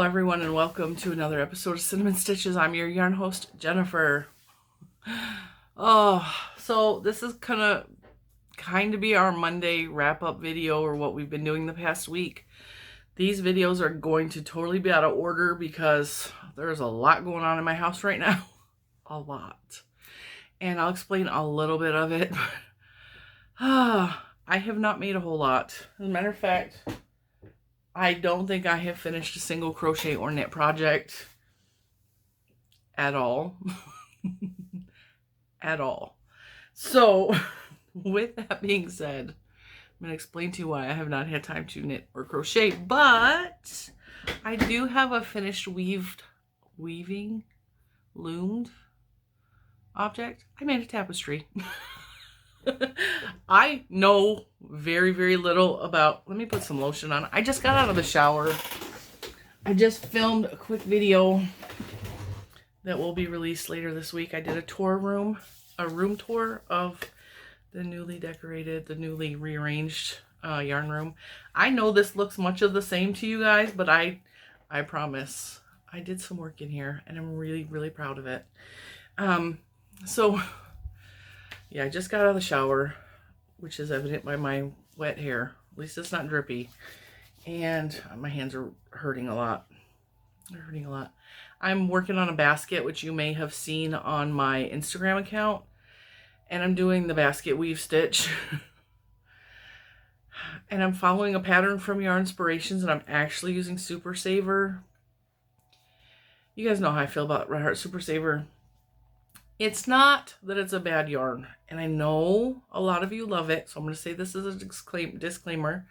everyone, and welcome to another episode of Cinnamon Stitches. I'm your yarn host, Jennifer. So this is gonna kind of be our Monday wrap-up video, or what we've been doing the past week. These videos are going to totally be out of order because there's a lot going on in my house right now. A lot. And I'll explain a little bit of it. I have not made a whole lot. As a matter of fact, I don't think I have finished a single crochet or knit project at all. At all. So, with that being said, I'm going to explain to you why I have not had time to knit or crochet, but I do have a finished loomed object. I made a tapestry. I know very, very little about, let me put some lotion on. I just got out of the shower. I just filmed a quick video that will be released later this week. I did a room tour of the newly decorated, the newly rearranged yarn room. I know this looks much of the same to you guys, but I promise I did some work in here and I'm really, really proud of it. So yeah, I just got out of the shower, which is evident by my wet hair. At least it's not drippy. And my hands are hurting a lot. They're hurting a lot. I'm working on a basket, which you may have seen on my Instagram account. And I'm doing the basket weave stitch. And I'm following a pattern from Yarn Inspirations, and I'm actually using Super Saver. You guys know how I feel about Red Heart Super Saver. It's not that it's a bad yarn, and I know a lot of you love it, so I'm going to say this as a disclaimer.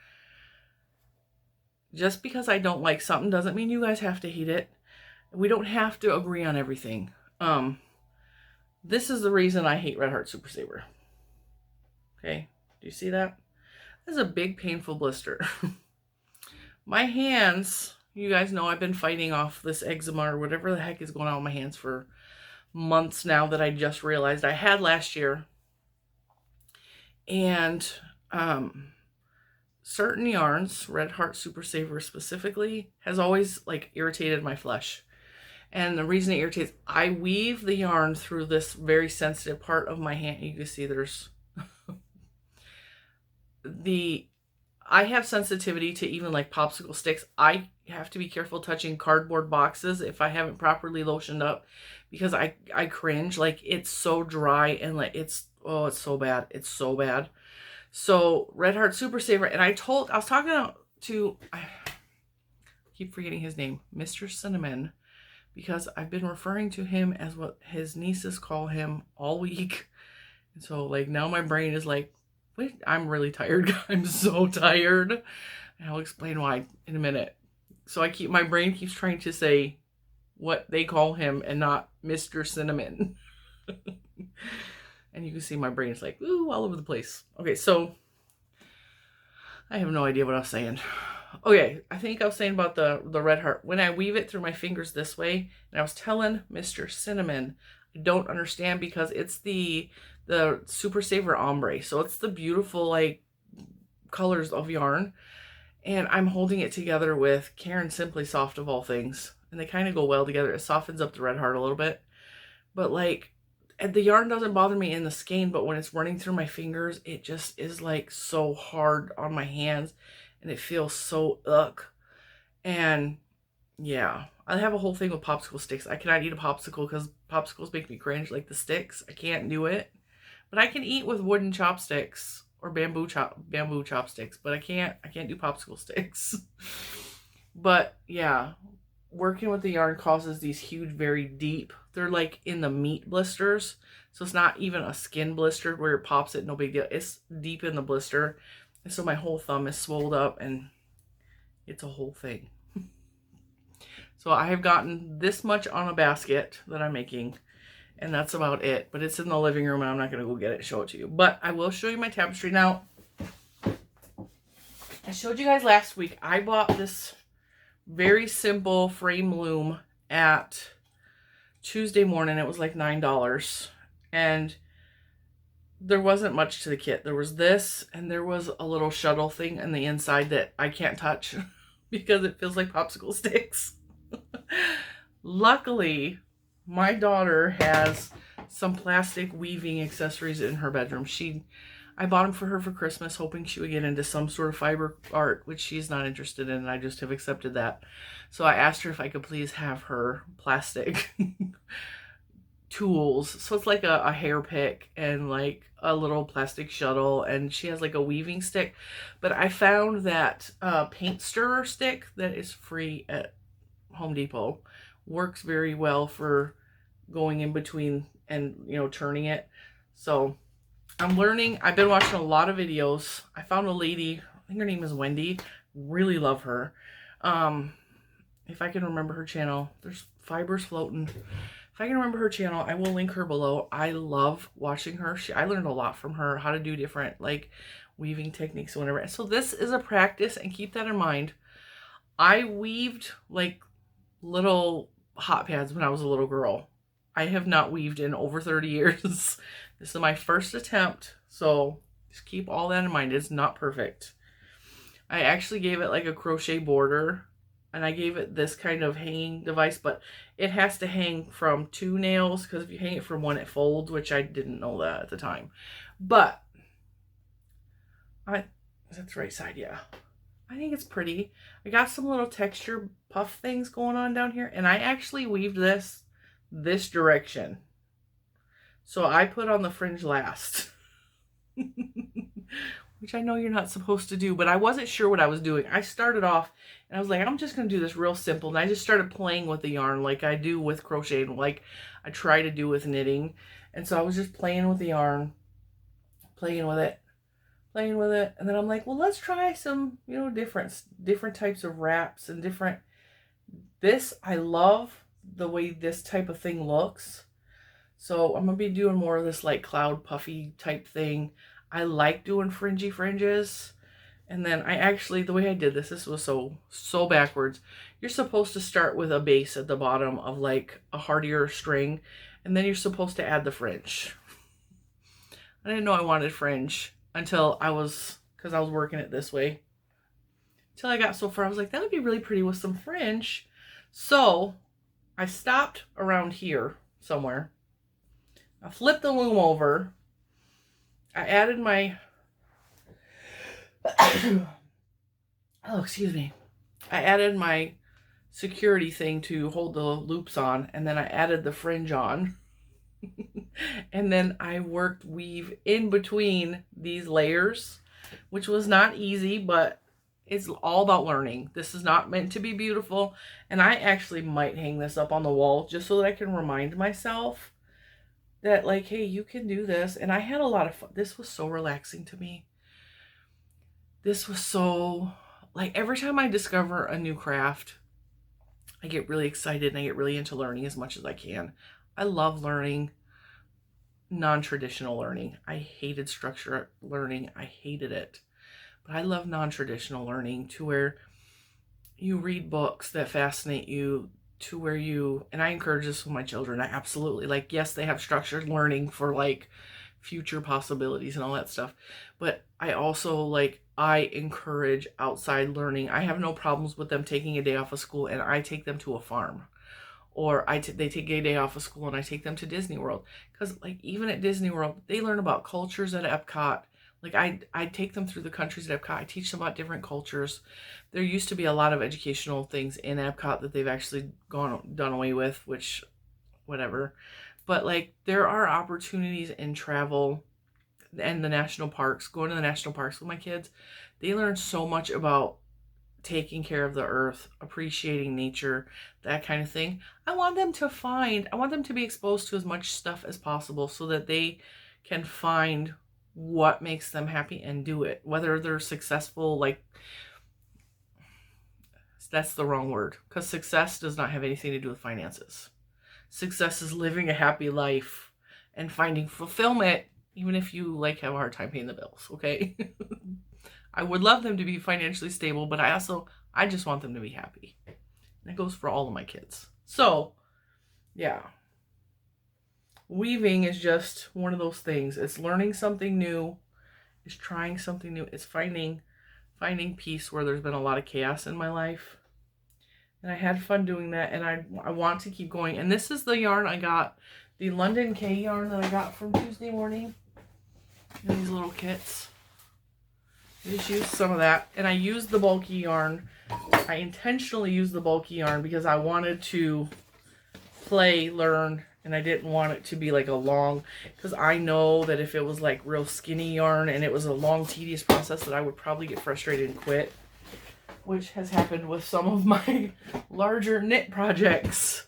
Just because I don't like something doesn't mean you guys have to hate it. We don't have to agree on everything. This is the reason I hate Red Heart Super Saver. Okay, do you see that? This is a big painful blister. My hands, you guys know I've been fighting off this eczema or whatever the heck is going on with my hands for months now, that I just realized I had last year. And certain yarns, Red Heart Super Saver specifically, has always like irritated my flesh. And the reason it irritates, I weave the yarn through this very sensitive part of my hand. You can see there's I have sensitivity to even like popsicle sticks. I have to be careful touching cardboard boxes if I haven't properly lotioned up, because I cringe. Like, it's so dry and like it's so bad. It's so bad. So Red Heart Super Saver, and I was talking to I keep forgetting his name, Mr. Cinnamon, because I've been referring to him as what his nieces call him all week. And so like now my brain is like, wait, I'm really tired. I'm so tired. And I'll explain why in a minute. So my brain keeps trying to say what they call him and not Mr. Cinnamon. And you can see my brain is like, ooh, all over the place. Okay, so I have no idea what I was saying. Okay, I think I was saying about the Red Heart. When I weave it through my fingers this way, and I was telling Mr. Cinnamon, I don't understand, because it's the Super Saver ombre. So it's the beautiful like colors of yarn. And I'm holding it together with Karen Simply Soft, of all things. And they kind of go well together. It softens up the Red Heart a little bit. But like, the yarn doesn't bother me in the skein, but when it's running through my fingers, it just is like so hard on my hands. And it feels so ugh. And yeah, I have a whole thing with popsicle sticks. I cannot eat a popsicle because popsicles make me cringe, like the sticks. I can't do it. But I can eat with wooden chopsticks or bamboo chopsticks, but I can't do popsicle sticks. But yeah, working with the yarn causes these huge, very deep, they're like in the meat blisters. So it's not even a skin blister where it pops it, no big deal. It's deep in the blister. And so my whole thumb is swelled up and it's a whole thing. So I have gotten this much on a basket that I'm making, and that's about it. But it's in the living room and I'm not going to go get it and show it to you. But I will show you my tapestry. Now, I showed you guys last week, I bought this very simple frame loom at Tuesday morning. It was like $9. And there wasn't much to the kit. There was this, and there was a little shuttle thing on the inside that I can't touch because it feels like popsicle sticks. Luckily, my daughter has some plastic weaving accessories in her bedroom. I bought them for her for Christmas, hoping she would get into some sort of fiber art, which she's not interested in, and I just have accepted that. So I asked her if I could please have her plastic tools. So it's like a hair pick and like a little plastic shuttle, and she has like a weaving stick. But I found that paint stirrer stick that is free at Home Depot works very well for going in between and, you know, turning it. So I'm learning. I've been watching a lot of videos. I found a lady, I think her name is Wendy. Really love her. If I can remember her channel, there's fibers floating. If I can remember her channel, I will link her below. I love watching her. I learned a lot from her, how to do different like weaving techniques or whatever. So this is a practice, and keep that in mind. I weaved like little hot pads when I was a little girl. I have not weaved in over 30 years. This is my first attempt, so just keep all that in mind. It's not perfect. I actually gave it like a crochet border, and I gave it this kind of hanging device, but it has to hang from 2 nails, because if you hang it from 1, it folds, which I didn't know that at the time. But that's the right side, yeah. I think it's pretty. I got some little texture puff things going on down here, and I actually weaved this direction. So I put on the fringe last. Which I know you're not supposed to do, but I wasn't sure what I was doing. I started off and I was like, I'm just going to do this real simple. And I just started playing with the yarn like I do with crocheting, like I try to do with knitting. And so I was just playing with the yarn, playing with it. And then I'm like, well, let's try some, you know, different types of wraps and different. I love the way this type of thing looks. So I'm going to be doing more of this like cloud puffy type thing. I like doing fringy fringes. And then the way I did this was so backwards. You're supposed to start with a base at the bottom of like a hardier string, and then you're supposed to add the fringe. I didn't know I wanted fringe until because I was working it this way. Until I got so far, I was like, that would be really pretty with some fringe. So I stopped around here somewhere. I flipped the loom over. I added my, excuse me. I added my security thing to hold the loops on, and then I added the fringe on. And then I worked weave in between these layers, which was not easy, but it's all about learning. This is not meant to be beautiful. And I actually might hang this up on the wall just so that I can remind myself that, like, hey, you can do this. And I had a lot of fun. This was so relaxing to me. This was so, like, every time I discover a new craft, I get really excited and I get really into learning as much as I can. I love learning non-traditional learning. I hated structure learning. I hated it. But I love non-traditional learning, to where you read books that fascinate you, to where and I encourage this with my children. I absolutely, like, yes, they have structured learning for like future possibilities and all that stuff. But I also, like, I encourage outside learning. I have no problems with them taking a day off of school and I take them to a farm. Or they take a day off of school and I take them to Disney World. Because, like, even at Disney World, they learn about cultures at Epcot. Like, I take them through the countries at Epcot. I teach them about different cultures. There used to be a lot of educational things in Epcot that they've actually done away with, which, whatever. But, like, there are opportunities in travel and the national parks. Going to the national parks with my kids, they learn so much about taking care of the earth, appreciating nature, that kind of thing. I want them to be exposed to as much stuff as possible so that they can find what makes them happy and do it. Whether they're successful, like, that's the wrong word, because success does not have anything to do with finances. Success is living a happy life and finding fulfillment, even if you, like, have a hard time paying the bills, okay? I would love them to be financially stable, but I just want them to be happy. And that goes for all of my kids. So, yeah. Weaving is just one of those things. It's learning something new. It's trying something new. It's finding peace where there's been a lot of chaos in my life. And I had fun doing that, and I want to keep going. And this is the yarn I got, the London K yarn that I got from Tuesday morning. These little kits. I just used some of that. And I used the bulky yarn. I intentionally used the bulky yarn because I wanted to play, learn, and I didn't want it to be like a long, because I know that if it was like real skinny yarn and it was a long, tedious process, that I would probably get frustrated and quit, which has happened with some of my larger knit projects.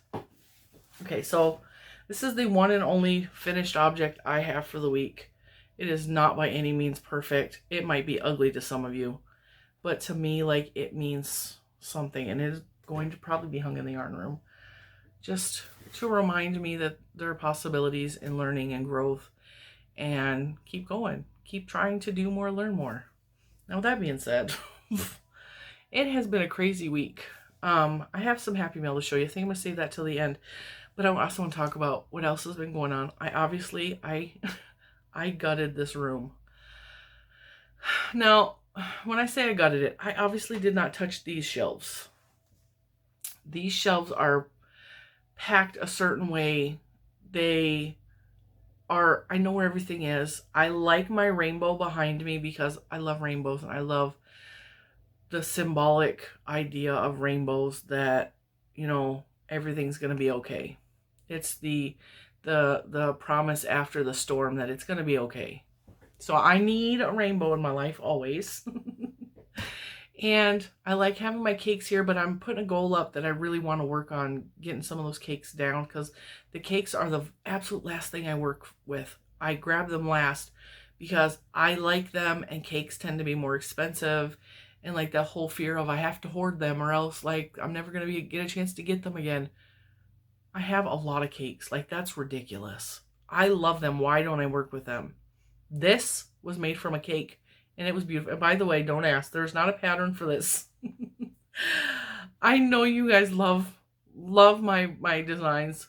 Okay, so this is the one and only finished object I have for the week. It is not by any means perfect. It might be ugly to some of you, but to me, like, it means something, and it is going to probably be hung in the yarn room, just to remind me that there are possibilities in learning and growth, and keep going, keep trying to do more, learn more. Now, that being said, it has been a crazy week. I have some happy mail to show you. I think I'm going to save that till the end, but I also want to talk about what else has been going on. I gutted this room. Now, when I say I gutted it, I obviously did not touch these shelves. These shelves are packed a certain way. They are, I know where everything is. I like my rainbow behind me because I love rainbows, and I love the symbolic idea of rainbows, that, you know, everything's going to be okay. It's the promise after the storm that it's going to be okay. So I need a rainbow in my life always. And I like having my cakes here, but I'm putting a goal up that I really want to work on getting some of those cakes down, because the cakes are the absolute last thing I work with. I grab them last because I like them, and cakes tend to be more expensive, and like that whole fear of I have to hoard them or else like I'm never going to get a chance to get them again. I have a lot of cakes. Like, that's ridiculous. I love them. Why don't I work with them? This was made from a cake, and it was beautiful. And by the way, don't ask. There's not a pattern for this. I know you guys love my designs.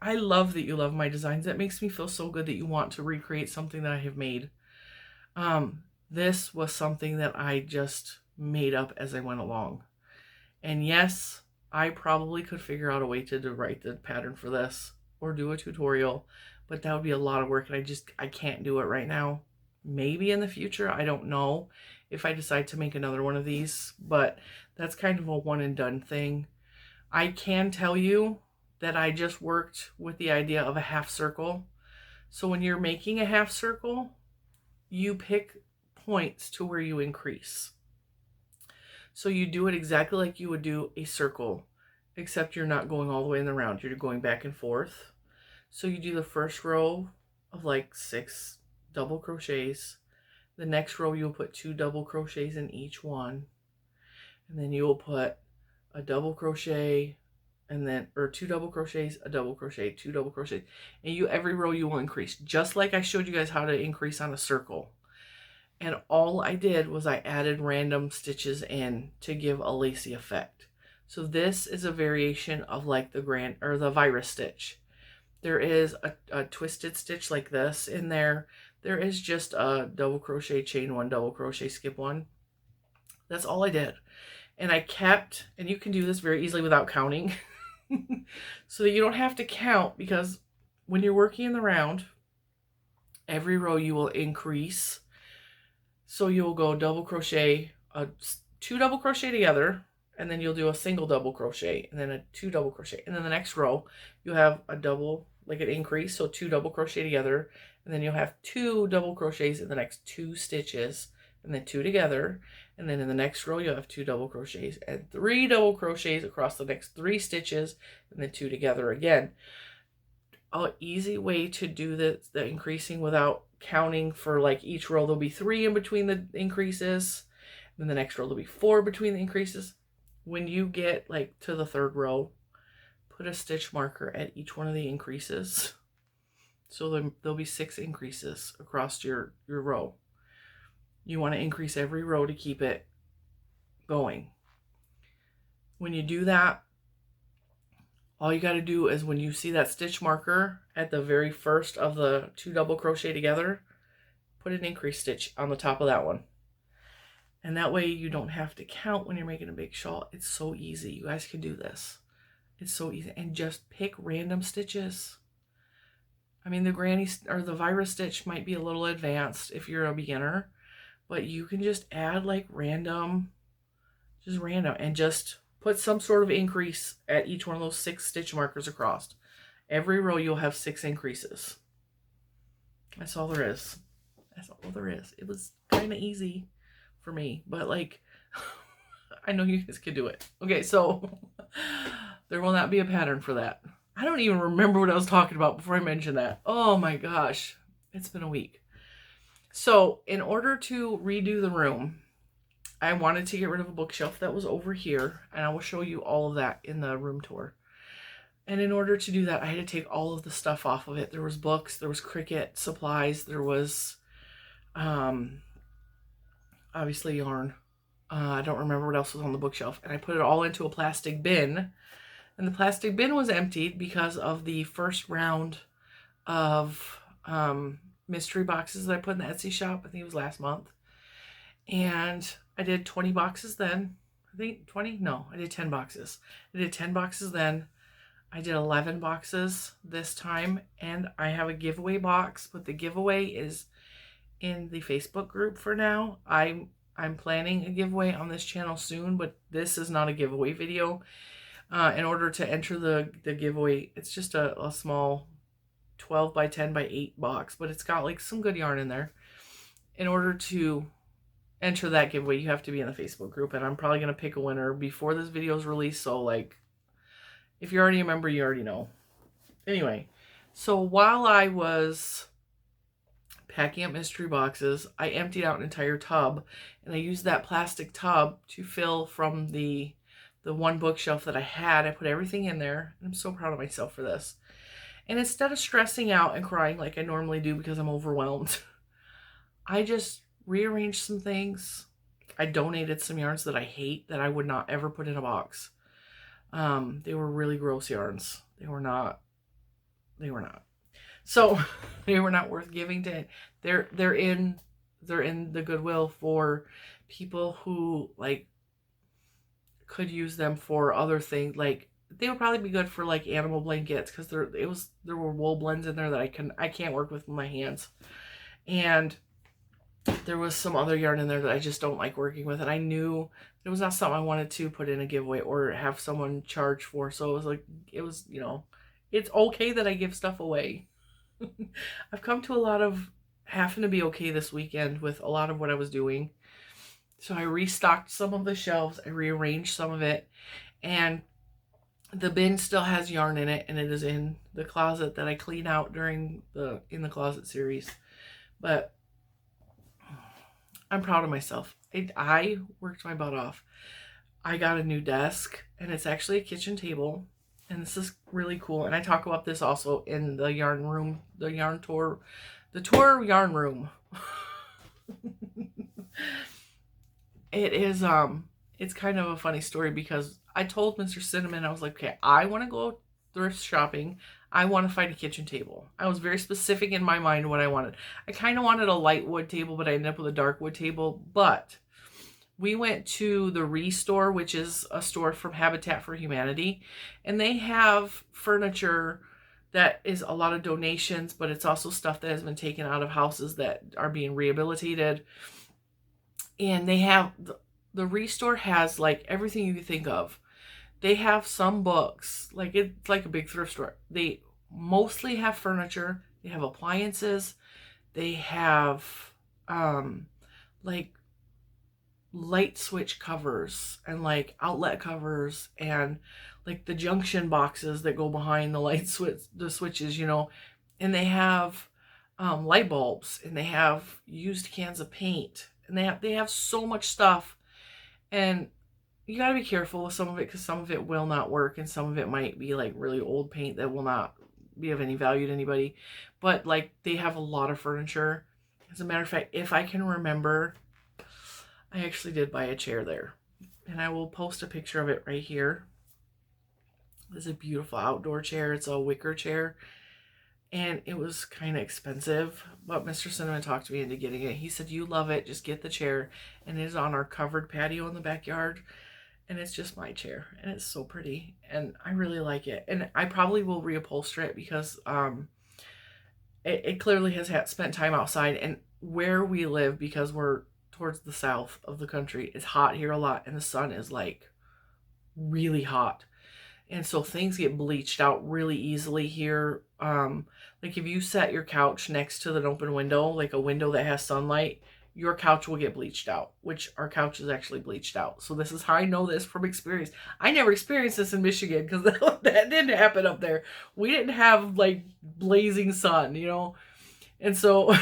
I love that you love my designs. That makes me feel so good that you want to recreate something that I have made. This was something that I just made up as I went along. And yes, I probably could figure out a way to write the pattern for this or do a tutorial, but that would be a lot of work, and I can't do it right now. Maybe in the future, I don't know if I decide to make another one of these, but that's kind of a one and done thing. I can tell you that I just worked with the idea of a half circle. So when you're making a half circle, you pick points to where you increase. So you do it exactly like you would do a circle, except you're not going all the way in the round. You're going back and forth. So you do the first row of like 6 double crochets. The next row you'll put 2 double crochets in each one. And then you will put a double crochet, and then, or 2 double crochets, a double crochet, 2 double crochets. And every row you will increase, just like I showed you guys how to increase on a circle. And all I did was I added random stitches in to give a lacy effect. So this is a variation of like the the virus stitch. There is a twisted stitch like this in there. There is just a double crochet, chain 1, double crochet, skip 1. That's all I did. And I kept, and you can do this very easily without counting, so that you don't have to count, because when you're working in the round, every row you will increase. So you'll go double crochet, 2 double crochet together, and then you'll do a single double crochet, and then a 2 double crochet. And then the next row, you'll have a double, like an increase, so 2 double crochet together, and then you'll have 2 double crochets in the next 2 stitches, and then 2 together. And then in the next row, you'll have 2 double crochets and 3 double crochets across the next 3 stitches, and then 2 together again. An easy way to do the increasing without counting, for like each row there'll be 3 in between the increases, and then the next row there'll be 4 between the increases. When you get like to the 3rd row, put a stitch marker at each one of the increases, so there'll be 6 increases across your row. You want to increase every row to keep it going. When you do that, all you got to do is, when you see that stitch marker at the very first of the 2 double crochet together, put an increase stitch on the top of that one. And that way you don't have to count when you're making a big shawl. It's so easy. You guys can do this. It's so easy. And just pick random stitches. I mean, the granny or the virus stitch might be a little advanced if you're a beginner, but you can just add like random, and just put some sort of increase at each one of those 6 stitch markers across. Every row you'll have 6 increases. That's all there is. That's all there is. It was kind of easy for me, but like, I know you guys can do it. Okay, so there will not be a pattern for that. I don't even remember what I was talking about before I mentioned that. Oh my gosh, it's been a week. So in order to redo the room, I wanted to get rid of a bookshelf that was over here, and I will show you all of that in the room tour. And in order to do that, I had to take all of the stuff off of it. There was books, there was Cricut supplies, there was obviously yarn. I don't remember what else was on the bookshelf. And I put it all into a plastic bin. And the plastic bin was emptied because of the first round of mystery boxes that I put in the Etsy shop. I think it was last month. And I did 20 boxes then. I think 20? No, I did 10 boxes. I did 10 boxes then. I did 11 boxes this time. And I have a giveaway box, but the giveaway is in the Facebook group for now. I'm planning a giveaway on this channel soon, but this is not a giveaway video. In order to enter the giveaway, it's just a small 12 by 10 by 8 box, but it's got like some good yarn in there. In order to enter that giveaway, you have to be in the Facebook group, and I'm probably going to pick a winner before this video is released, so like, if you're already a member, you already know. Anyway, so while I was packing up mystery boxes, I emptied out an entire tub, and I used that plastic tub to fill from the one bookshelf that I had. I put everything in there, and I'm so proud of myself for this. And instead of stressing out and crying like I normally do because I'm overwhelmed, I just rearranged some things. I donated some yarns that I hate that I would not ever put in a box. They were really gross yarns. They were not. So they were not worth giving to. They're in the Goodwill for people who like could use them for other things. Like they would probably be good for like animal blankets, because there were wool blends in there that I can't work with my hands. And there was some other yarn in there that I just don't like working with, and I knew it was not something I wanted to put in a giveaway or have someone charge for. So it was like, you know, it's okay that I give stuff away. I've come to a lot of having to be okay this weekend with a lot of what I was doing. So I restocked some of the shelves, I rearranged some of it, and the bin still has yarn in it, and it is in the closet that I clean out during the In the Closet series. But I'm proud of myself. I worked my butt off. I got a new desk, and it's actually a kitchen table, and this is really cool. And I talk about this also in the yarn room, the tour yarn room. It is, it's kind of a funny story, because I told Mr. Cinnamon, I was like, okay, I want to go thrift shopping. I want to find a kitchen table. I was very specific in my mind what I wanted. I kind of wanted a light wood table, but I ended up with a dark wood table. But we went to the Restore, which is a store from Habitat for Humanity, and they have furniture that is a lot of donations, but it's also stuff that has been taken out of houses that are being rehabilitated. And they have, the Restore has like everything you could think of. They have some books, like it's like a big thrift store. They mostly have furniture. They have appliances. They have like light switch covers and like outlet covers and like the junction boxes that go behind the switches, you know. And they have light bulbs, and they have used cans of paint, and they have so much stuff. And you got to be careful with some of it, because some of it will not work, and some of it might be like really old paint that will not be of any value to anybody. But like, they have a lot of furniture. As a matter of fact, if I can remember, I actually did buy a chair there, and I will post a picture of it right here. It's a beautiful outdoor chair. It's a wicker chair. and it was kind of expensive, but Mr. Cinnamon talked me into getting it. He said, you love it, just get the chair. And it is on our covered patio in the backyard, and it's just my chair, and it's so pretty, and I really like it. And I probably will reupholster it because it clearly has spent time outside, and where we live, because we're towards the south of the country, it's hot here a lot, and the sun is like really hot. And so things get bleached out really easily here. Like if you set your couch next to an open window, like a window that has sunlight, your couch will get bleached out, which our couch is actually bleached out. So this is how I know this from experience. I never experienced this in Michigan because that didn't happen up there. We didn't have like blazing sun, you know? And so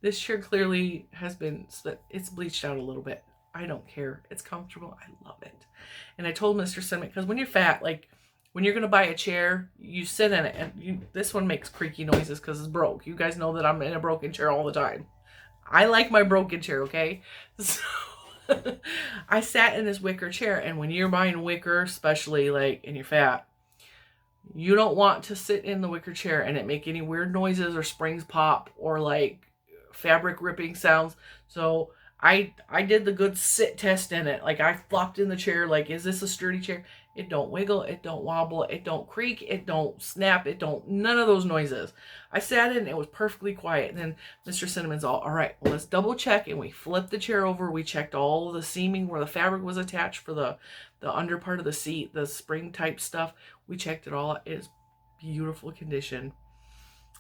this chair clearly has been, it's bleached out a little bit. I don't care. It's comfortable. I love it. And I told Mr. Cinnamon, because when you're fat, like when you're going to buy a chair, you sit in it, and this one makes creaky noises because it's broke. You guys know that I'm in a broken chair all the time. I like my broken chair, okay? So I sat in this wicker chair, and when you're buying wicker, especially like, and you're fat, you don't want to sit in the wicker chair and it make any weird noises or springs pop or like fabric ripping sounds. So I did the good sit test in it. Like I flopped in the chair, like, is this a sturdy chair? It don't wiggle, it don't wobble, it don't creak, it don't snap, it don't, none of those noises. I sat in, it was perfectly quiet. And then Mr. Cinnamon's all right, well, let's double check. And we flipped the chair over. We checked all of the seaming where the fabric was attached for the under part of the seat, the spring type stuff. We checked it all. It is beautiful condition.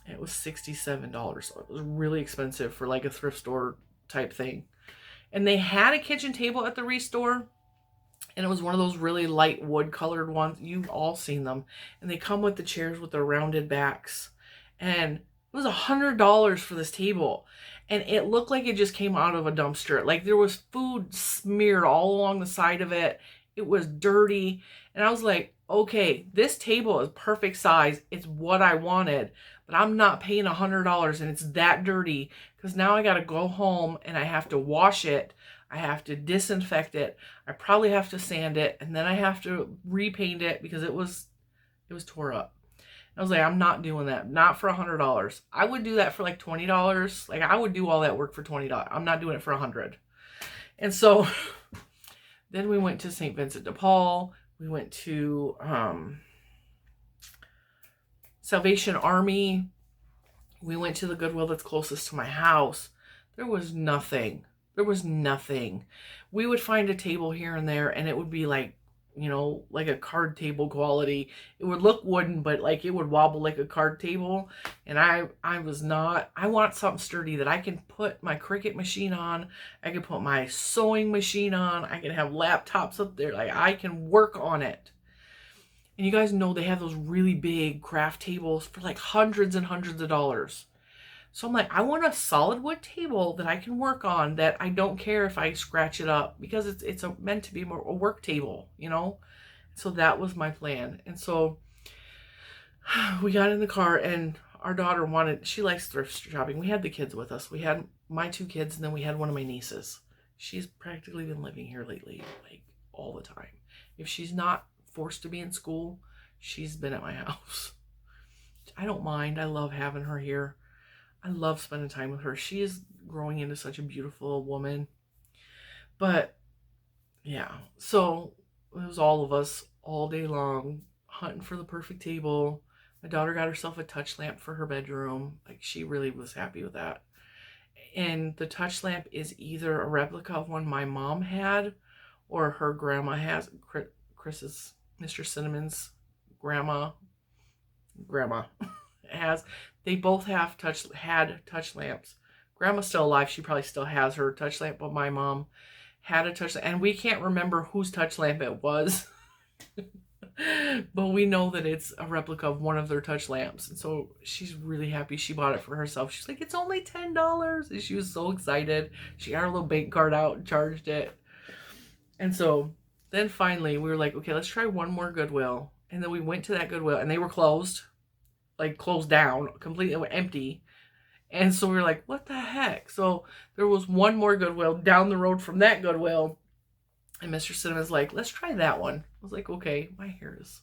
It was $67. So it was really expensive for like a thrift store type thing. And they had a kitchen table at the Restore, and it was one of those really light wood colored ones. You've all seen them. And they come with the chairs with their rounded backs. And it was $100 for this table. And it looked like it just came out of a dumpster. Like there was food smeared all along the side of it. It was dirty. And I was like, okay, this table is perfect size. It's what I wanted. But I'm not paying $100 and it's that dirty, because now I got to go home and I have to wash it. I have to disinfect it. I probably have to sand it, and then I have to repaint it because it was tore up. I was like, I'm not doing that. Not for $100. I would do that for like $20. Like I would do all that work for $20. I'm not doing it for $100. And so then we went to St. Vincent de Paul. We went to Salvation Army. We went to the Goodwill that's closest to my house. There was nothing. There was nothing. We would find a table here and there, and it would be like, you know, like a card table quality. It would look wooden, but like it would wobble like a card table. And I want something sturdy that I can put my Cricut machine on. I can put my sewing machine on. I can have laptops up there. Like I can work on it. And you guys know they have those really big craft tables for like hundreds and hundreds of dollars. So I'm like, I want a solid wood table that I can work on, that I don't care if I scratch it up, because it's meant to be more a work table, you know? So that was my plan. And so we got in the car, and our daughter she likes thrift shopping. We had the kids with us. We had my 2 kids, and then we had one of my nieces. She's practically been living here lately, like all the time. If she's not forced to be in school, she's been at my house. I don't mind. I love having her here. I love spending time with her. She is growing into such a beautiful woman. But yeah, so it was all of us all day long hunting for the perfect table. My daughter got herself a touch lamp for her bedroom. Like she really was happy with that. And the touch lamp is either a replica of one my mom had, or her grandma has. Chris's, Mr. Cinnamon's grandma has. They both had touch lamps. Grandma's still alive. She probably still has her touch lamp, but my mom had a touch lamp. And we can't remember whose touch lamp it was. But we know that it's a replica of one of their touch lamps. And so she's really happy she bought it for herself. She's like, it's only $10. And she was so excited. She got her little bank card out and charged it. And so then finally we were like, okay, let's try one more Goodwill. And then we went to that Goodwill, and they were closed. Like closed down, completely empty. And so we were like, what the heck? So there was one more Goodwill down the road from that Goodwill. And Mr. Cinnamon's like, let's try that one. I was like, okay, my hair is...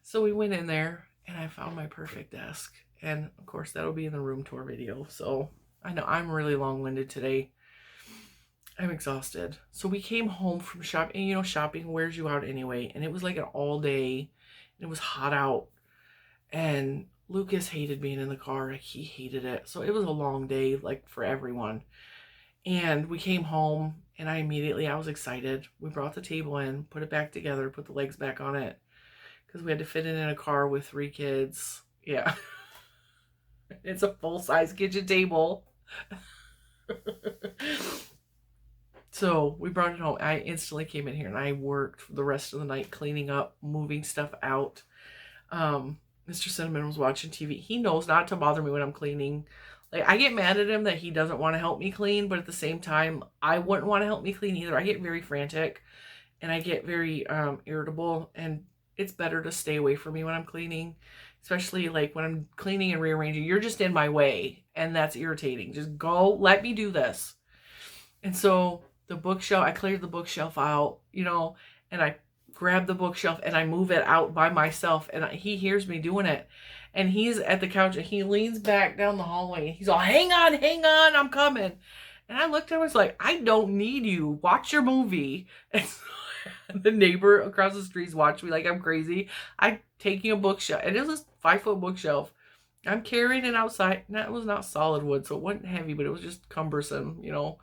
So we went in there and I found my perfect desk. And of course, that'll be in the room tour video. So I know I'm really long-winded today. I'm exhausted. So we came home from shopping. You know, shopping wears you out anyway. And it was like an all day. It was hot out. And Lucas hated being in the car. He hated it. So it was a long day, like, for everyone. And we came home and I was excited. We brought the table in, put it back together, put the legs back on it. Because we had to fit it in a car with 3 kids. Yeah. It's a full-size kitchen table. So we brought it home. I instantly came in here and I worked the rest of the night cleaning up, moving stuff out. Mr. Cinnamon was watching TV. He knows not to bother me when I'm cleaning. Like, I get mad at him that he doesn't want to help me clean, but at the same time, I wouldn't want to help me clean either. I get very frantic and I get very irritable, and it's better to stay away from me when I'm cleaning, especially like when I'm cleaning and rearranging. You're just in my way, and that's irritating. Just go, let me do this. And so the bookshelf, I cleared the bookshelf out, you know, and I grab the bookshelf and I move it out by myself, and he hears me doing it, and he's at the couch and he leans back down the hallway and he's all, hang on, I'm coming. And I looked at him and was like, I don't need you, watch your movie. And so the neighbor across the street's watching me like I'm crazy. I'm taking a bookshelf, and it was a 5-foot bookshelf. I'm carrying it outside, and that was not solid wood, so it wasn't heavy, but it was just cumbersome, you know.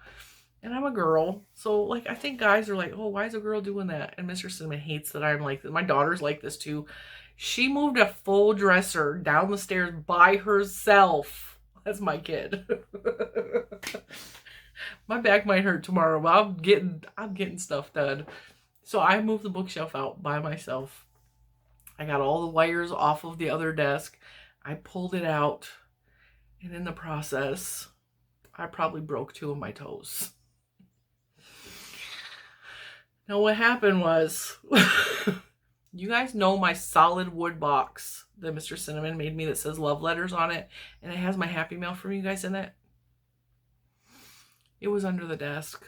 And I'm a girl, so, like, I think guys are like, oh, why is a girl doing that? And Mr. Cinnamon hates that I'm like this. My daughter's like this, too. She moved a full dresser down the stairs by herself. That's my kid. My back might hurt tomorrow, but I'm getting stuff done. So I moved the bookshelf out by myself. I got all the wires off of the other desk. I pulled it out, and in the process, I probably broke 2 of my toes. Now, what happened was, you guys know my solid wood box that Mr. Cinnamon made me that says love letters on it, and it has my Happy Mail from you guys in it. It was under the desk.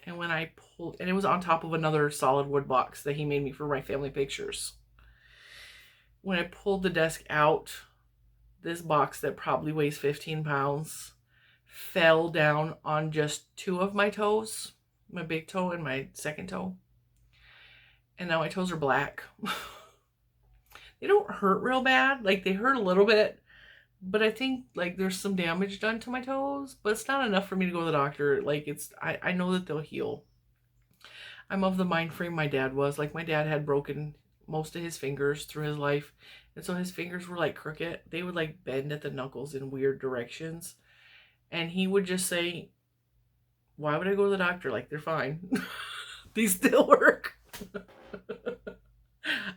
And when I pulled, and it was on top of another solid wood box that he made me for my family pictures. When I pulled the desk out, this box that probably weighs 15 pounds fell down on just 2 of my toes. My big toe and my second toe. And now my toes are black. They don't hurt real bad. Like, they hurt a little bit. But I think, like, there's some damage done to my toes. But it's not enough for me to go to the doctor. Like, I know that they'll heal. I'm of the mind frame my dad was. Like, my dad had broken most of his fingers through his life. And so his fingers were, like, crooked. They would, like, bend at the knuckles in weird directions. And he would just say, why would I go to the doctor? Like, they're fine. These still work.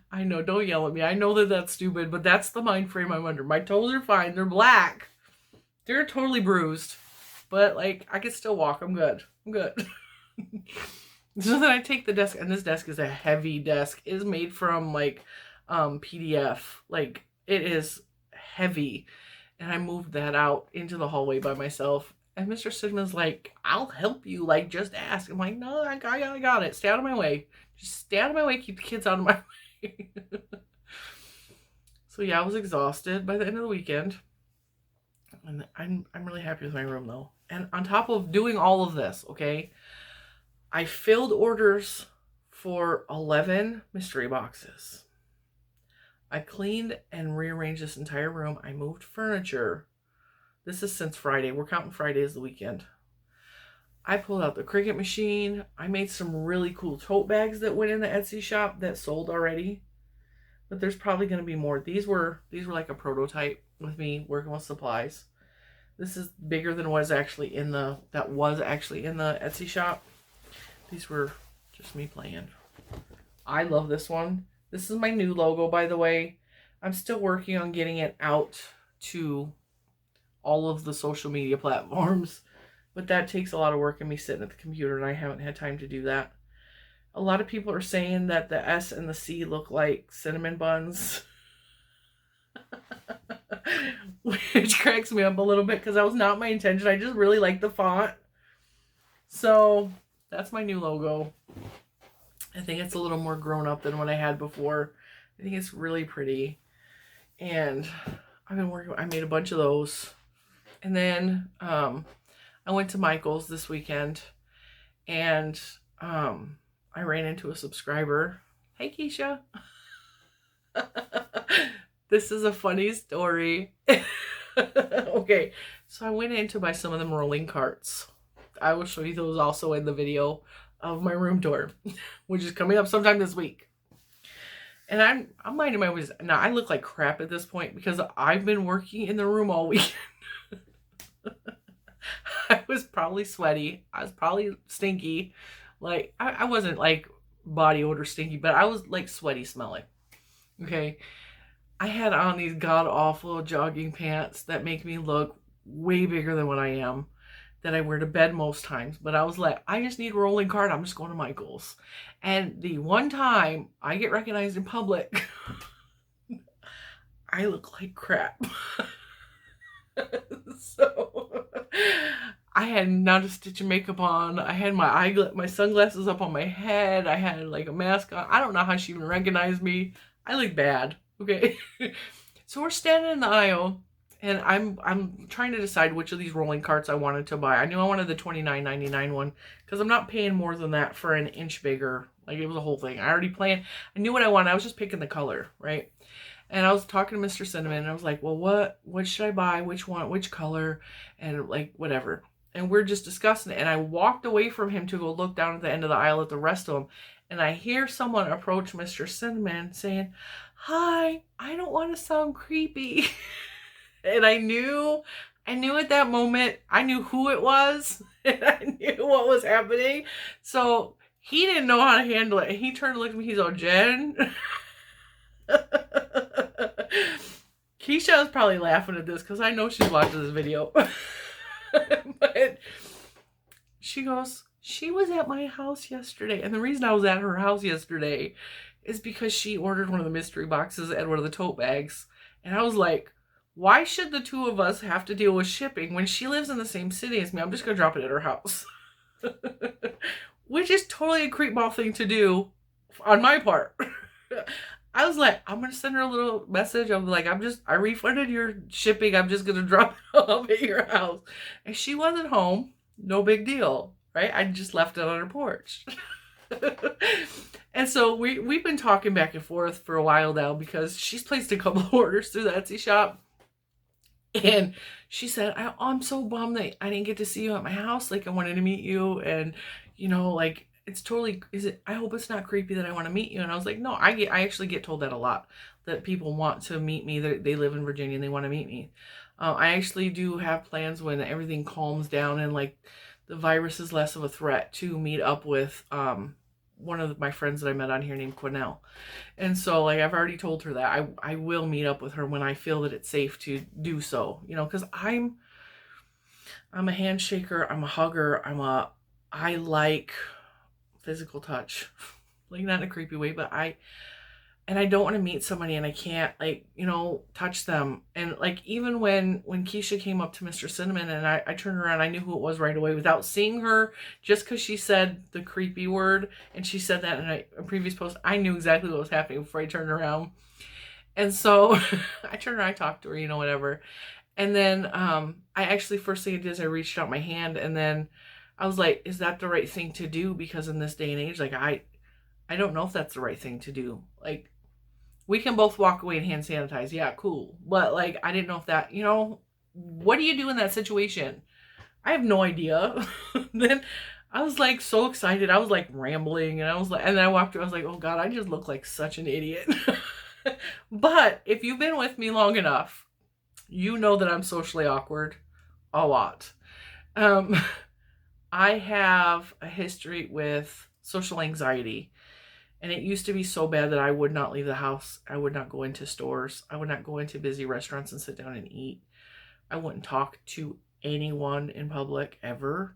I know, don't yell at me. I know that that's stupid, but that's the mind frame I'm under. My toes are fine. They're black. They're totally bruised. But, like, I can still walk. I'm good. So then I take the desk, and this desk is a heavy desk. It is made from, like, PDF. Like, it is heavy. And I moved that out into the hallway by myself. And Mr. Cinnamon's like, I'll help you. Like, just ask. I'm like, no, I got it. Stay out of my way. Just stay out of my way. Keep the kids out of my way. So, yeah, I was exhausted by the end of the weekend. And I'm really happy with my room, though. And on top of doing all of this, okay, I filled orders for 11 mystery boxes. I cleaned and rearranged this entire room. I moved furniture. This is since Friday. We're counting Friday as the weekend. I pulled out the Cricut machine. I made some really cool tote bags that went in the Etsy shop that sold already. But there's probably going to be more. These were like a prototype with me working with supplies. This is bigger than what is actually in the Etsy shop. These were just me playing. I love this one. This is my new logo, by the way. I'm still working on getting it out to all of the social media platforms, but that takes a lot of work and me sitting at the computer, and I haven't had time to do that. A lot of people are saying that the S and the C look like cinnamon buns, which cracks me up a little bit because that was not my intention. I just really like the font. So that's my new logo. I think it's a little more grown up than what I had before. I think it's really pretty. And I've been working, I made a bunch of those. And then I went to Michael's this weekend, and I ran into a subscriber. Hey, Keisha. This is a funny story. Okay, so I went in to buy some of them rolling carts. I will show you those also in the video of my room tour, which is coming up sometime this week. And I'm minding my business. Now, I look like crap at this point because I've been working in the room all week. I was probably sweaty. I was probably stinky. Like, I wasn't like body odor stinky, but I was like sweaty smelling. Okay. I had on these god-awful jogging pants that make me look way bigger than what I am, that I wear to bed most times. But I was like, I just need a rolling cart. I'm just going to Michael's. And the one time I get recognized in public, I look like crap. So I had not a stitch of makeup on. I had my sunglasses up on my head. I had like a mask on. I don't know how she even recognized me. I look bad. Okay. So we're standing in the aisle, and I'm trying to decide which of these rolling carts I wanted to buy. I knew I wanted the $29.99 one because I'm not paying more than that for an inch bigger. Like, it was a whole thing. I already planned. I knew what I wanted. I was just picking the color, right? And I was talking to Mr. Cinnamon, and I was like, well, what should I buy? Which one? Which color? And like, whatever. And we're just discussing it. And I walked away from him to go look down at the end of the aisle at the rest of them. And I hear someone approach Mr. Cinnamon saying, hi, I don't want to sound creepy. And I knew at that moment, I knew who it was, and I knew what was happening. So he didn't know how to handle it. And he turned to look at me. He's like, Jen. Keisha was probably laughing at this because I know she's watching this video. But she goes, she was at my house yesterday. And the reason I was at her house yesterday is because she ordered one of the mystery boxes and one of the tote bags. And I was like, why should the two of us have to deal with shipping when she lives in the same city as me? I'm just going to drop it at her house. Which is totally a creepball thing to do on my part. I was like, I'm going to send her a little message. I'm like, I refunded your shipping. I'm just going to drop it off at your house. And she wasn't home. No big deal, right? I just left it on her porch. And so we've been talking back and forth for a while now because she's placed a couple of orders through the Etsy shop. And she said, I'm so bummed that I didn't get to see you at my house. Like, I wanted to meet you. And, you know, like, it's totally, I hope it's not creepy that I want to meet you. And I was like, no, I actually get told that a lot, that people want to meet me. They live in Virginia and they want to meet me. I actually do have plans when everything calms down and like the virus is less of a threat to meet up with one of my friends that I met on here named Quinnell. And so like I've already told her that I will meet up with her when I feel that it's safe to do so, you know, because I'm a handshaker, I'm a hugger, I like physical touch, like not in a creepy way, but I don't want to meet somebody and I can't, like, you know, touch them. And like even when Keisha came up to Mr. Cinnamon and I turned around, I knew who it was right away without seeing her, just because she said the creepy word, and she said that in a previous post. I knew exactly what was happening before I turned around. And so I turned around, I talked to her, you know, whatever. And then I actually, first thing I did is I reached out my hand, and then I was like, is that the right thing to do? Because in this day and age, like I don't know if that's the right thing to do. Like, we can both walk away and hand sanitize. Yeah, cool. But like, I didn't know if that, you know, what do you do in that situation? I have no idea. Then I was like so excited. I was like rambling, and I was like, and then I walked through, I was like, oh God, I just look like such an idiot. But if you've been with me long enough, you know that I'm socially awkward a lot. I have a history with social anxiety. And it used to be so bad that I would not leave the house. I would not go into stores. I would not go into busy restaurants and sit down and eat. I wouldn't talk to anyone in public ever.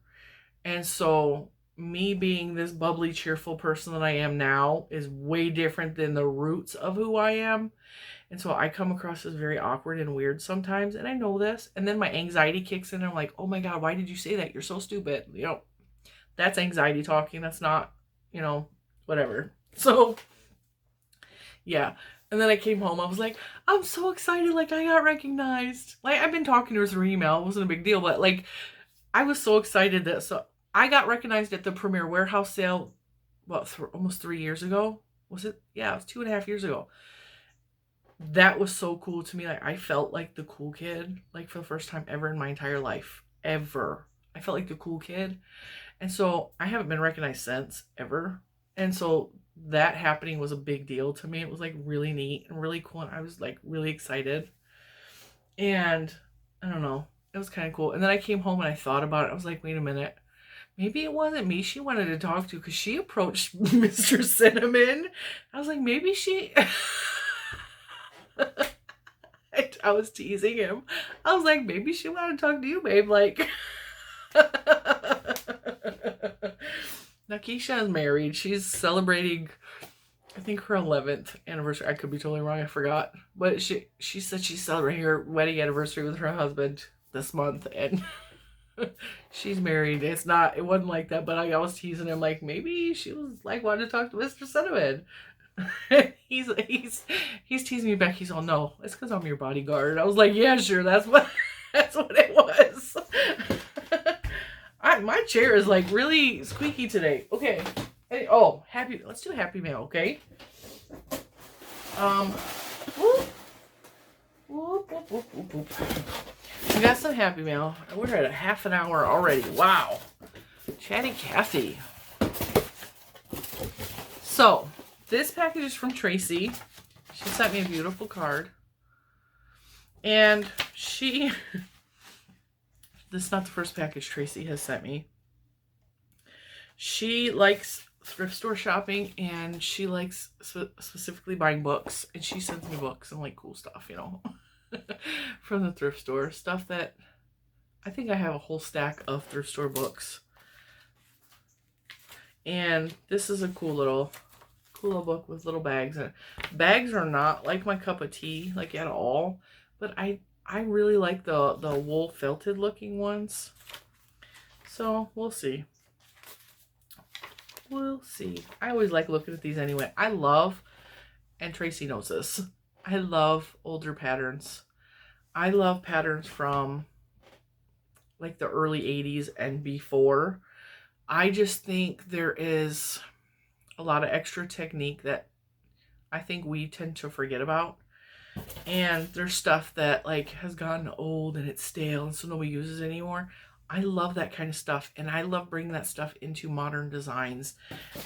And so me being this bubbly, cheerful person that I am now is way different than the roots of who I am. And so I come across as very awkward and weird sometimes. And I know this. And then my anxiety kicks in. And I'm like, oh my God, why did you say that? You're so stupid. You know, that's anxiety talking. That's not, you know, whatever. So, yeah. And then I came home. I was like, I'm so excited. Like, I got recognized. Like, I've been talking to her through email. It wasn't a big deal. But, like, I was so excited that... So, I got recognized at the Premier Warehouse sale, what, almost 3 years ago? Was it? Yeah, it was 2.5 years ago. That was so cool to me. Like, I felt like the cool kid. Like, for the first time ever in my entire life. Ever. I felt like the cool kid. And so, I haven't been recognized since, ever. And so... that happening was a big deal to me. It was like really neat and really cool, and I was like really excited. And I don't know, it was kind of cool. And then I came home and I thought about it. I was like, wait a minute, maybe it wasn't me she wanted to talk to, because she approached Mr. Cinnamon. I was like, maybe she... I was teasing him. I was like, maybe she wanted to talk to you, babe. Like... Now, Keisha is married. She's celebrating, I think, her 11th anniversary. I could be totally wrong. I forgot. But she said she's celebrating her wedding anniversary with her husband this month. And she's married. It wasn't like that. But I was teasing him, like, maybe she was, like, wanting to talk to Mr. Cinnamon. he's teasing me back. He's all, no, it's because I'm your bodyguard. I was like, yeah, sure. That's what it was. My chair is like really squeaky today. Okay. Hey, let's do Happy Mail, okay? We got some Happy Mail. We're at a half an hour already. Wow. Chatty Cathy. So, this package is from Tracy. She sent me a beautiful card. And this is not the first package Tracy has sent me. She likes thrift store shopping, and she likes specifically buying books. And she sends me books and like cool stuff, you know, from the thrift store. Stuff that I think I have a whole stack of thrift store books. And this is a cool little book with little bags. And bags are not like my cup of tea, like at all. But I really like the wool felted looking ones. So we'll see. We'll see. I always like looking at these anyway. I love, and Tracy knows this, I love older patterns. I love patterns from like the early 80s and before. I just think there is a lot of extra technique that I think we tend to forget about. And there's stuff that like has gotten old and it's stale and so nobody uses it anymore. I love that kind of stuff, and I love bringing that stuff into modern designs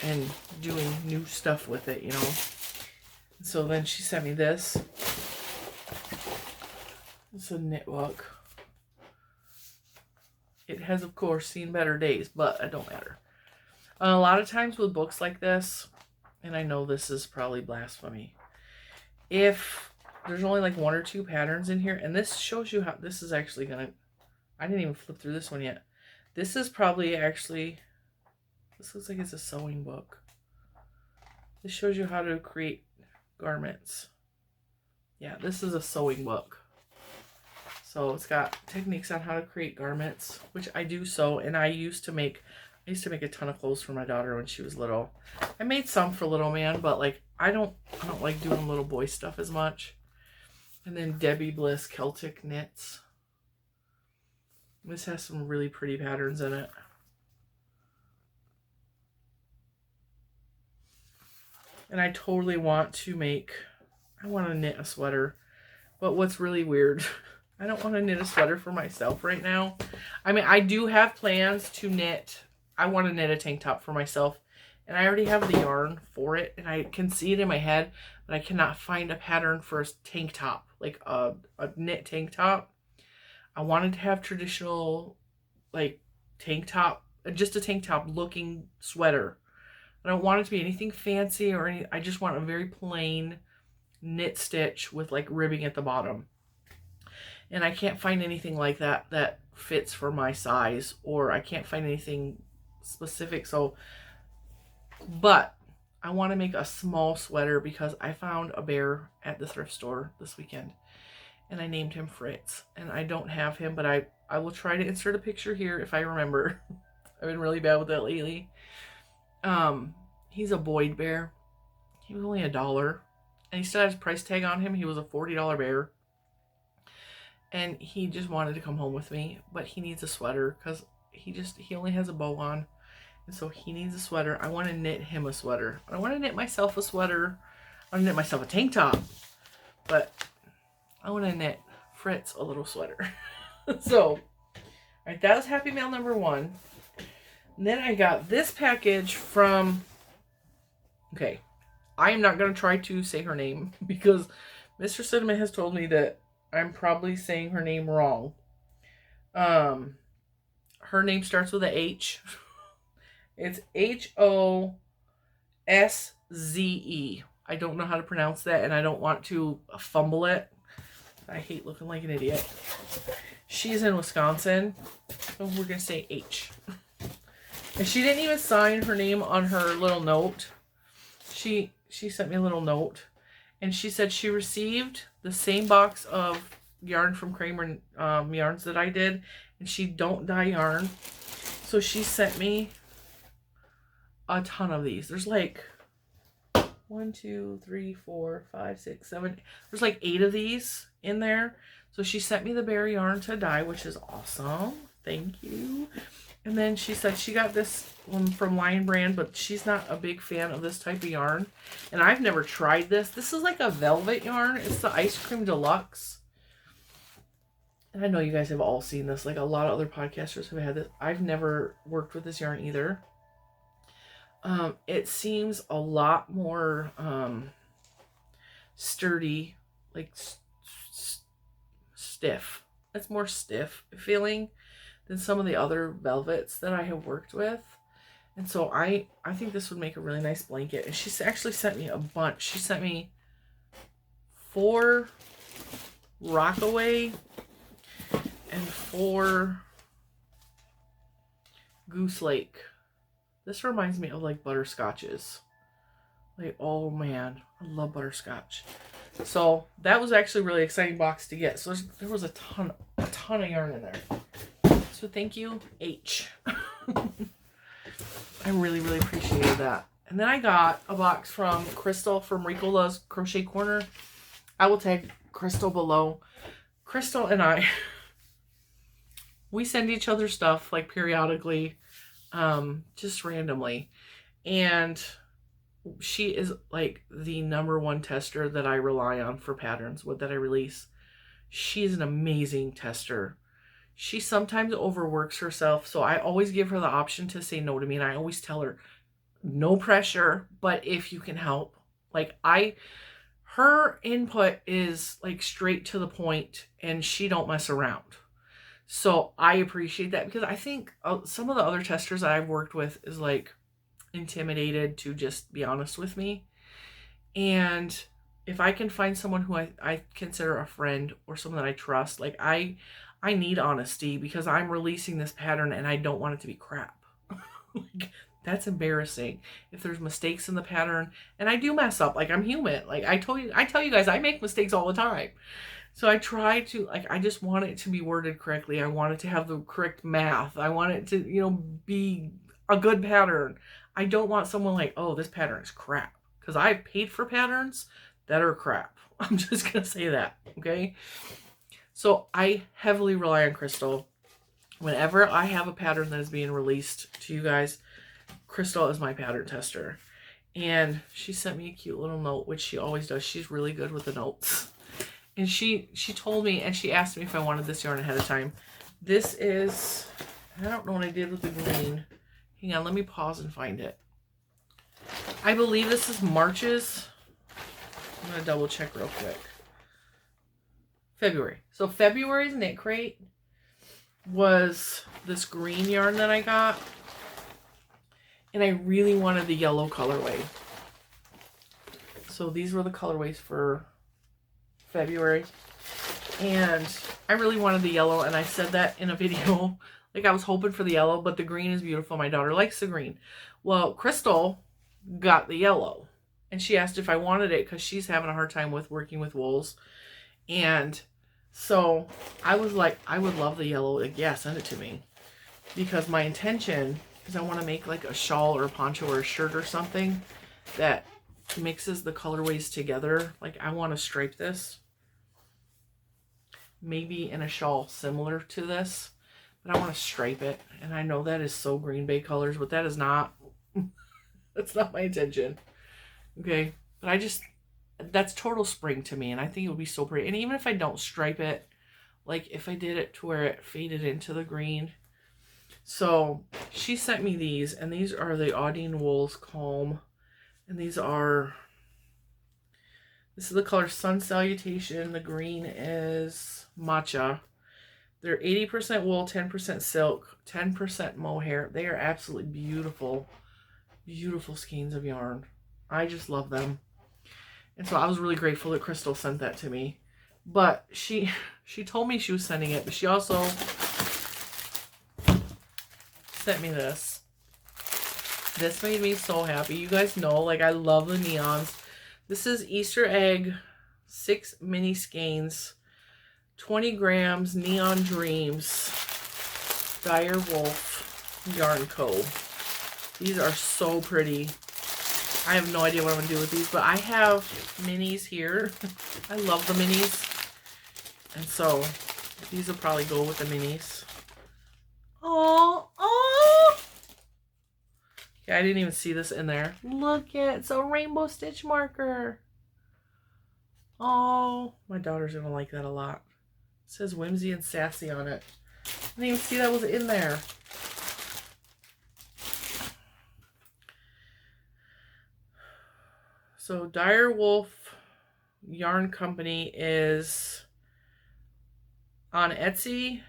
and doing new stuff with it, you know. So then she sent me this. It's a knit book. It has, of course, seen better days, but it don't matter. A lot of times with books like this, and I know this is probably blasphemy, if there's only like 1 or 2 patterns in here, and this shows you how this is actually gonna... I didn't even flip through this one yet. This is probably actually... This looks like it's a sewing book. This shows you how to create garments. Yeah, this is a sewing book. So it's got techniques on how to create garments, which I do sew, and I used to make a ton of clothes for my daughter when she was little. I made some for little man, but like I don't like doing little boy stuff as much. And then Debbie Bliss Celtic knits. This has some really pretty patterns in it. And I totally want to knit a sweater. But what's really weird, I don't want to knit a sweater for myself right now. I mean, I do have plans to knit. I want to knit a tank top for myself. And I already have the yarn for it. And I can see it in my head. But I cannot find a pattern for a tank top. Like a knit tank top. I wanted to have traditional, like, tank top. Just a tank top looking sweater. I don't want it to be anything fancy or any. I just want a very plain knit stitch with, like, ribbing at the bottom. And I can't find anything like that that fits for my size. Or I can't find anything specific. So, but I want to make a small sweater because I found a bear at the thrift store this weekend. And I named him Fritz. And I don't have him, but I will try to insert a picture here if I remember. I've been really bad with that lately. He's a Boyd bear. He was only $1. And he still has his price tag on him. He was a $40 bear. And he just wanted to come home with me. But he needs a sweater because he only has a bow on. And so he needs a sweater. I want to knit him a sweater. I want to knit myself a sweater. I want to knit myself a tank top. But I want to knit Fritz a little sweater. So, all right, that was Happy Mail number 1. And then I got this package from... Okay, I am not going to try to say her name because Mr. Cinnamon has told me that I'm probably saying her name wrong. Her name starts with a H. It's Hosze. I don't know how to pronounce that, and I don't want to fumble it. I hate looking like an idiot. She's in Wisconsin, so we're going to say H. And she didn't even sign her name on her little note. She sent me a little note, and she said she received the same box of yarn from Kramer Yarns that I did, and she don't dye yarn. So she sent me a ton of these. There's like 1, 2, 3, 4, 5, 6, 7. There's like 8 of these in there. So she sent me the berry yarn to dye, which is awesome. Thank you. And then she said she got this one from Lion Brand, but she's not a big fan of this type of yarn. And I've never tried this. This is like a velvet yarn. It's the Ice Cream Deluxe. And I know you guys have all seen this. Like a lot of other podcasters have had this. I've never worked with this yarn either. It seems a lot more sturdy, like stiff. It's more stiff feeling than some of the other velvets that I have worked with. And so I think this would make a really nice blanket. And she's actually sent me a bunch. She sent me 4 Rockaway and 4 Goose Lake. This reminds me of like butterscotches. Like, oh man, I love butterscotch. So that was actually a really exciting box to get. So there was a ton of yarn in there. So thank you, H. I really, really appreciated that. And then I got a box from Crystal from Ricola's Crochet Corner. I will tag Crystal below. Crystal and I, we send each other stuff like periodically. Just randomly, and she is like the #1 tester that I rely on for patterns that I release. She's an amazing tester. She sometimes overworks herself, so I always give her the option to say no to me, and I always tell her no pressure, but if you can help. Like her input is like straight to the point, and she don't mess around. So I appreciate that because I think some of the other testers that I've worked with is like intimidated to just be honest with me. And if I can find someone who I consider a friend or someone that I trust, like I need honesty because I'm releasing this pattern and I don't want it to be crap. Like, that's embarrassing if there's mistakes in the pattern, and I do mess up. Like, I'm human. Like I tell you guys, I make mistakes all the time. So I try to, like, I just want it to be worded correctly. I want it to have the correct math. I want it to, be a good pattern. I don't want someone like, oh, this pattern is crap. Because I've paid for patterns that are crap. I'm just going to say that, okay? So I heavily rely on Crystal. Whenever I have a pattern that is being released to you guys, Crystal is my pattern tester. And she sent me a cute little note, which she always does. She's really good with the notes. And she told me, and she asked me if I wanted this yarn ahead of time. This is, I don't know what I did with the green. Hang on, let me pause and find it. I believe this is March's. I'm going to double check real quick. February. So February's Knit Crate was this green yarn that I got. And I really wanted the yellow colorway. So these were the colorways for February, and I really wanted the yellow, and I said that in a video. Like, I was hoping for the yellow, but the green is beautiful. My daughter likes the green. Well, Crystal got the yellow, and she asked if I wanted it because she's having a hard time with working with wools. And so I was like, I would love the yellow. Like, yeah, send it to me, because my intention is I want to make like a shawl or a poncho or a shirt or something that mixes the colorways together. Like, I want to stripe this. Maybe in a shawl similar to this. But I want to stripe it. And I know that is so Green Bay colors, but that is not. That's not my intention. Okay. But I just, that's total spring to me. And I think it would be so pretty. And even if I don't stripe it, like if I did it to where it faded into the green. So she sent me these. And these are the Audine Wools Calm. And these are, this is the color Sun Salutation. The green is Matcha. They're 80% wool, 10% silk, 10% mohair. They are absolutely beautiful, beautiful skeins of yarn. I just love them. And so I was really grateful that Crystal sent that to me. But she told me she was sending it, but she also sent me this. This made me so happy. You guys know, like, I love the neons. This is Easter Egg 6 mini skeins. 20 grams, Neon Dreams, Dire Wolf Yarn Co. These are so pretty. I have no idea what I'm going to do with these, but I have minis here. I love the minis. And so, these will probably go with the minis. Oh, oh! Yeah, I didn't even see this in there. Look at, it's a rainbow stitch marker. Oh, my daughter's going to like that a lot. It says whimsy and sassy on it. I didn't even see that was in there. So Dire Wolf Yarn Company is on Etsy,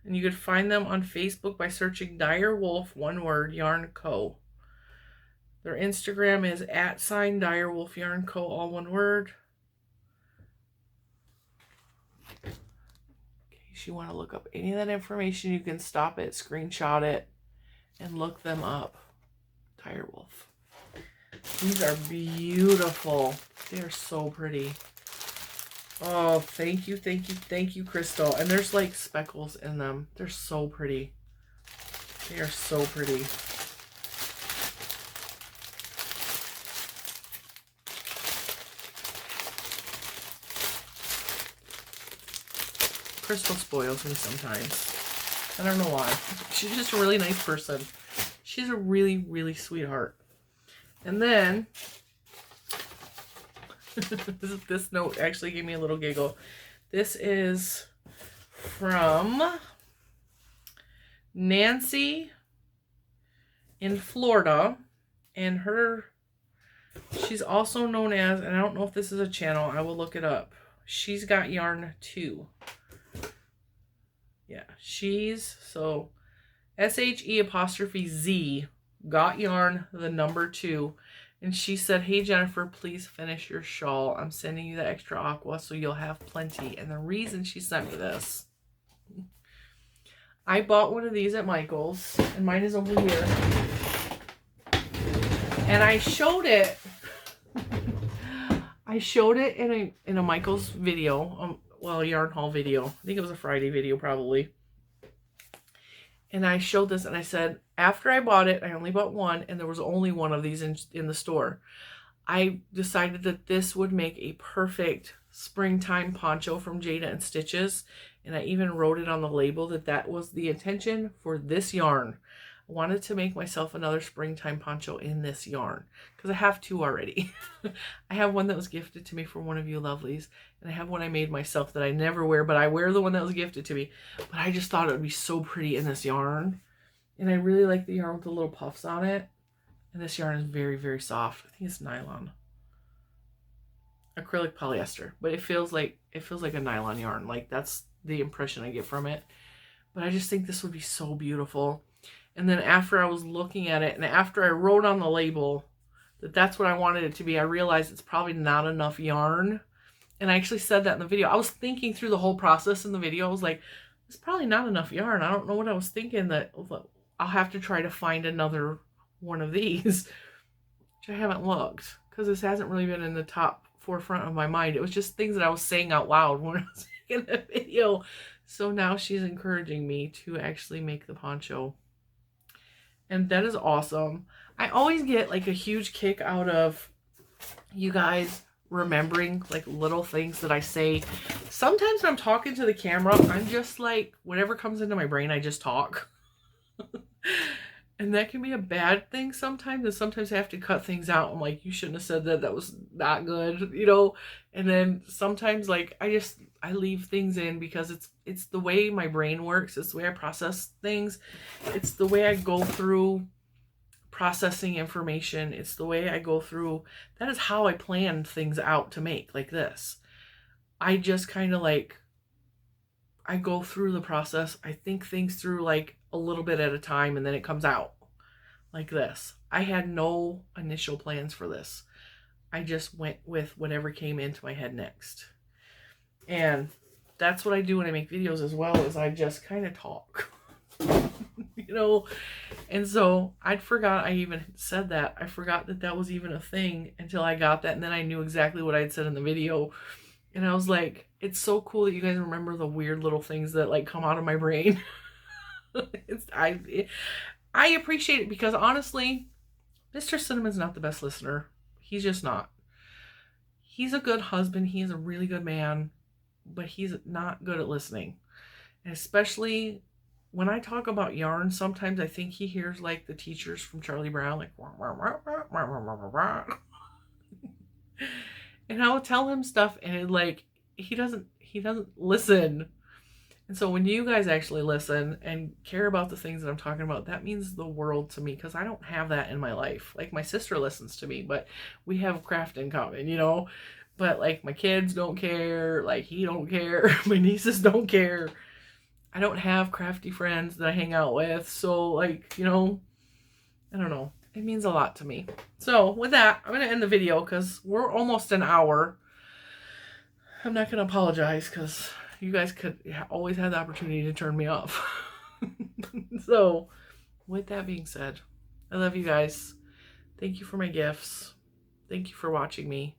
and you could find them on Facebook by searching Dire Wolf, one word, Yarn Co. Their Instagram is @Dire Wolf Yarn Co, all one word. You want to look up any of that information, you can stop it, screenshot it, and look them up. Dire Wolf. These are beautiful. They are so pretty. Oh, thank you, thank you, thank you, Crystal. And there's like speckles in them. They're so pretty. They are so pretty. Crystal spoils me sometimes. I don't know why. She's just a really nice person. She's a really, really sweetheart. And then, this note actually gave me a little giggle. This is from Nancy in Florida. And she's also known as, and I don't know if this is a channel, I will look it up. She's Got Yarn 2. Yeah, so SHE'(Z) Got Yarn, the number 2. And she said, hey Jennifer, please finish your shawl. I'm sending you the extra aqua so you'll have plenty. And the reason she sent me this, I bought one of these at Michael's, and mine is over here. And I showed it. I showed it in a Michael's video. Well, a yarn haul video. I think it was a Friday video probably. And I showed this and I said, after I bought it, I only bought one and there was only one of these in the store. I decided that this would make a perfect springtime poncho from Jada and Stitches. And I even wrote it on the label that was the intention for this yarn. I wanted to make myself another springtime poncho in this yarn because I have 2 already. I have one that was gifted to me from one of you lovelies, and I have one I made myself that I never wear, but I wear the one that was gifted to me. But I just thought it would be so pretty in this yarn, and I really like the yarn with the little puffs on it. And this yarn is very, very soft. I think it's nylon, acrylic polyester, but it feels like a nylon yarn. Like, that's the impression I get from it. But I just think this would be so beautiful. And then after I was looking at it, and after I wrote on the label that that's what I wanted it to be, I realized it's probably not enough yarn. And I actually said that in the video. I was thinking through the whole process in the video. I was like, it's probably not enough yarn. I don't know what I was thinking, that I'll have to try to find another one of these, which I haven't looked because this hasn't really been in the top forefront of my mind. It was just things that I was saying out loud when I was making the video. So now she's encouraging me to actually make the poncho. And that is awesome. I always get like a huge kick out of you guys, remembering like little things that I say. Sometimes when I'm talking to the camera, I'm just like, whatever comes into my brain, I just talk. And that can be a bad thing sometimes. And sometimes I have to cut things out. I'm like, you shouldn't have said that. That was not good, you know? And then sometimes like I leave things in because it's the way my brain works. It's the way I process things. It's the way I go through processing information. It's the way I go through. That is how I plan things out to make like this. I just kind of like, I go through the process. I think things through like a little bit at a time and then it comes out like this. I had no initial plans for this. I just went with whatever came into my head next. And that's what I do when I make videos as well, is I just kind of talk. You know? And so I forgot I even said that. I forgot that that was even a thing until I got that. And then I knew exactly what I'd said in the video. And I was like, it's so cool that you guys remember the weird little things that like come out of my brain. I appreciate it because honestly, Mr. Cinnamon's not the best listener. He's just not. He's a good husband. He's a really good man, but he's not good at listening. And especially when I talk about yarn, sometimes I think he hears like the teachers from Charlie Brown, like, wah, wah, wah, wah, wah, wah, wah, wah. And I will tell him stuff and it like, he doesn't listen. And so when you guys actually listen and care about the things that I'm talking about, that means the world to me because I don't have that in my life. Like my sister listens to me, but we have craft in common, you know? But like my kids don't care, like he don't care, my nieces don't care. I don't have crafty friends that I hang out with. So like, you know, I don't know. It means a lot to me. So with that, I'm going to end the video because we're almost an hour. I'm not going to apologize because you guys could always have the opportunity to turn me off. So with that being said, I love you guys. Thank you for my gifts. Thank you for watching me.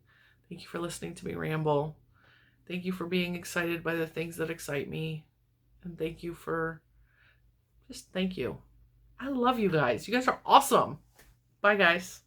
Thank you for listening to me ramble. Thank you for being excited by the things that excite me. And thank you for thank you. I love you guys. You guys are awesome. Bye, guys.